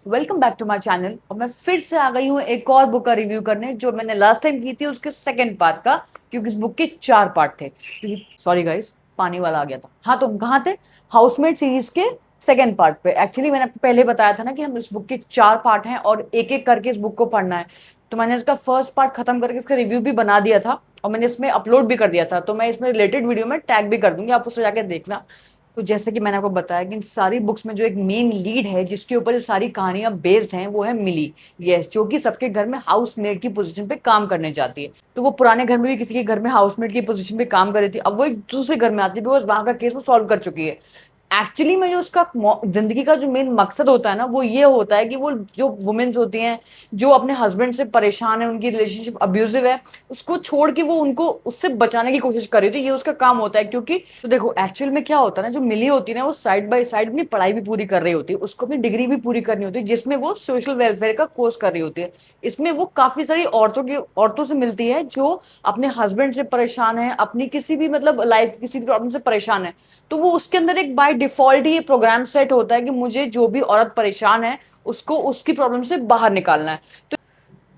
Welcome back to my channel. और मैं फिर से आ गई हूँ एक और बुक का रिव्यू करने, जो मैंने लास्ट टाइम की थी उसके सेकंड पार्ट का, क्योंकि इस बुक के 4 पार्ट थे। क्योंकि सॉरी गाइस, पानी वाला आ गया था। हाँ, तुम कहाँ थे? हाउसमेट सीरीज के सेकंड पार्ट पे। एक्चुअली मैंने आपको पहले बताया था ना कि हम इस बुक के 4 पार्ट हैं और एक एक करके इस बुक को पढ़ना है। तो मैंने इसका फर्स्ट पार्ट खत्म करके इसका रिव्यू भी बना दिया था और मैंने इसमें अपलोड भी कर दिया था। तो मैं इसमें रिलेटेड वीडियो में टैग भी कर दूंगी, आप उससे जाकर देखना। तो जैसे कि मैंने आपको बताया कि इन सारी बुक्स में जो एक मेन लीड है जिसके ऊपर ये सारी कहानियां बेस्ड हैं, वो है मिली। यस, जो कि सबके घर में हाउसमेट की पोजीशन पे काम करने जाती है। तो वो पुराने घर में भी किसी के घर में हाउसमेट की पोजीशन पे काम कर रही थी, अब वो एक दूसरे घर में आती है बिकॉज वहां का केस वो सॉल्व कर चुकी है। एक्चुअली में जो उसका जिंदगी का जो मेन मकसद होता है ना, वो ये होता है कि वो जो वुमेन्स होती हैं जो अपने हस्बैंड से परेशान है, उनकी रिलेशनशिप अब्यूजिव है, उसको छोड़ के वो उनको उससे बचाने की कोशिश कर रही थी। ये उसका काम होता है। क्योंकि तो देखो, एक्चुअल में क्या होता है ना, जो मिली होती है ना, वो साइड बाय साइड अपनी पढ़ाई भी पूरी कर रही होती है, उसको अपनी डिग्री भी पूरी करनी होती है जिसमें वो सोशल वेलफेयर का कोर्स कर रही होती है। इसमें वो काफी सारी औरतों से मिलती है जो अपने हस्बैंड से परेशान है, अपनी किसी भी मतलब लाइफ की किसी भी प्रॉब्लम से परेशान है। तो वो उसके अंदर एक बाय डिफॉल्ट ही प्रोग्राम सेट होता है कि मुझे जो भी औरत परेशान है उसको उसकी प्रॉब्लम से बाहर निकालना है।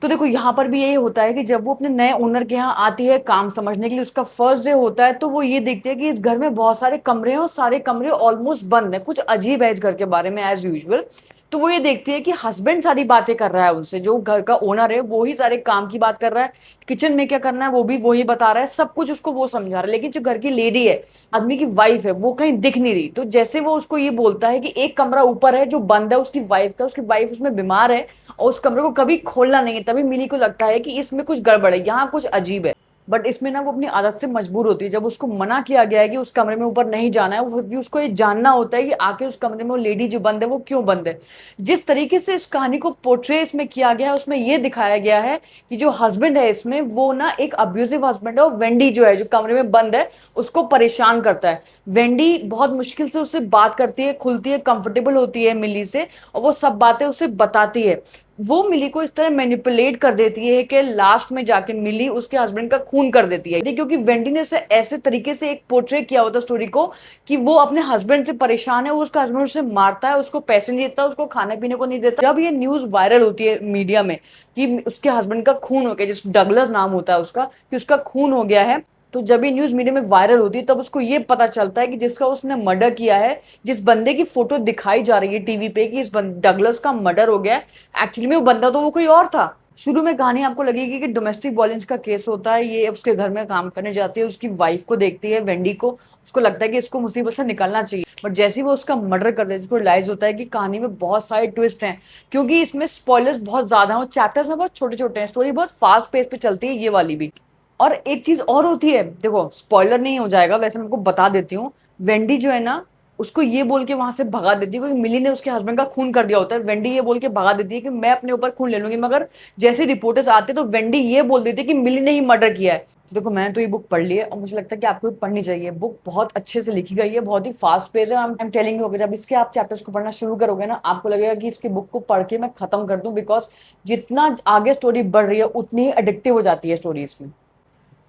तो देखो, यहाँ पर भी यही होता है कि जब वो अपने नए ओनर के यहाँ आती है काम समझने के लिए, उसका फर्स्ट डे होता है, तो वो ये देखती है कि इस घर में बहुत सारे कमरे हैं और सारे कमरे ऑलमोस्ट बंद है। कुछ अजीब है इस घर के बारे में एज यूजुअल। तो वो ये देखती है कि हस्बैंड सारी बातें कर रहा है उनसे, जो घर का ओनर है वो ही सारे काम की बात कर रहा है, किचन में क्या करना है वो भी वही बता रहा है, सब कुछ उसको वो समझा रहा है। लेकिन जो घर की लेडी है, आदमी की वाइफ है, वो कहीं दिख नहीं रही। तो जैसे वो उसको ये बोलता है कि एक कमरा ऊपर है जो बंद है उसकी वाइफ का, उसकी वाइफ उसमें बीमार है और उस कमरे को कभी खोलना नहीं है, तभी मिली को लगता है कि इसमें कुछ गड़बड़ है, यहाँ कुछ अजीब है। बट इसमें ना वो अपनी आदत से मजबूर होती है। जब उसको मना किया गया है कि उस कमरे में ऊपर नहीं जाना है, वो फिर भी उसको ये जानना होता है कि आके उस कमरे में वो लेडी जो बंद है वो क्यों बंद है। जिस तरीके से इस कहानी को पोर्ट्रे इसमें किया गया है, उसमें ये दिखाया गया है कि जो हस्बैंड है इसमें, वो ना एक अब्यूजिव हस्बैंड है और वेंडी जो है जो कमरे में बंद है उसको परेशान करता है। वेंडी बहुत मुश्किल से उससे बात करती है, खुलती है, कंफर्टेबल होती है मिली से, और वो सब बातें उसे बताती है। वो मिली को इस तरह मैनिपुलेट कर देती है कि लास्ट में जाके मिली उसके हस्बैंड का खून कर देती है, क्योंकि वेंडी ने इसे ऐसे तरीके से एक पोर्ट्रे किया होता स्टोरी को कि वो अपने हस्बैंड से परेशान है, वो उसका हस्बैंड उसे मारता है, उसको पैसे नहीं देता, उसको खाने पीने को नहीं देता। जब ये न्यूज वायरल होती है मीडिया में कि उसके हस्बैंड का खून हो गया, जिस डगलस नाम होता है उसका, कि उसका खून हो गया है, तो जब ये न्यूज मीडिया में वायरल होती है तब उसको ये पता चलता है कि जिसका उसने मर्डर किया है, जिस बंदे की फोटो दिखाई जा रही है टीवी पे कि इस डगलस का मर्डर हो गया है, एक्चुअली में वो बंदा तो वो कोई और था। शुरू में कहानी आपको लगेगी कि डोमेस्टिक वायलेंस का केस होता है, ये उसके घर में काम करने जाती है, उसकी वाइफ को देखती है वेंडी को, उसको लगता है कि इसको मुसीबत से निकलना चाहिए। बट जैसे ही वो उसका मर्डर कर देती है, उसको रियलाइज होता है कि कहानी में बहुत सारे ट्विस्ट हैं, क्योंकि इसमें स्पॉयलर्स बहुत ज्यादा हैं और चैप्टर्स में बहुत छोटे छोटे हैं, स्टोरी बहुत फास्ट पेस पे चलती है ये वाली भी। और एक चीज और होती है, देखो स्पॉइलर नहीं हो जाएगा, वैसे मैं आपको बता देती हूँ। वेंडी जो है ना, उसको ये बोल के वहां से भगा देती है, क्योंकि मिली ने उसके हस्बैंड का खून कर दिया होता है। वेंडी ये बोल के भगा देती है कि मैं अपने ऊपर खून ले लूंगी, मगर जैसे रिपोर्टर्स आते हैं तो वेंडी ये बोल देती है कि मिली ने ही मर्डर किया है। तो देखो, मैंने तो ये बुक पढ़ ली है और मुझे लगता है कि आपको भी पढ़नी चाहिए। बुक बहुत अच्छे से लिखी गई है, बहुत ही फास्ट पेज है। आई एम टेलिंग यू, जब इसके आप चैप्टर्स को पढ़ना शुरू करोगे ना, आपको लगेगा कि इसकी बुक को पढ़ के मैं खत्म कर दूं, बिकॉज जितना आगे स्टोरी बढ़ रही है उतनी ही एडिक्टिव हो जाती है स्टोरी इसमें।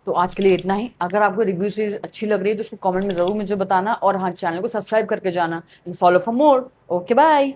तो आज के लिए इतना ही। अगर आपको रिव्यू सीरीज अच्छी लग रही है तो उसको कमेंट में जरूर मुझे बताना, और हाँ, चैनल को सब्सक्राइब करके जाना। Follow for more. Okay, bye.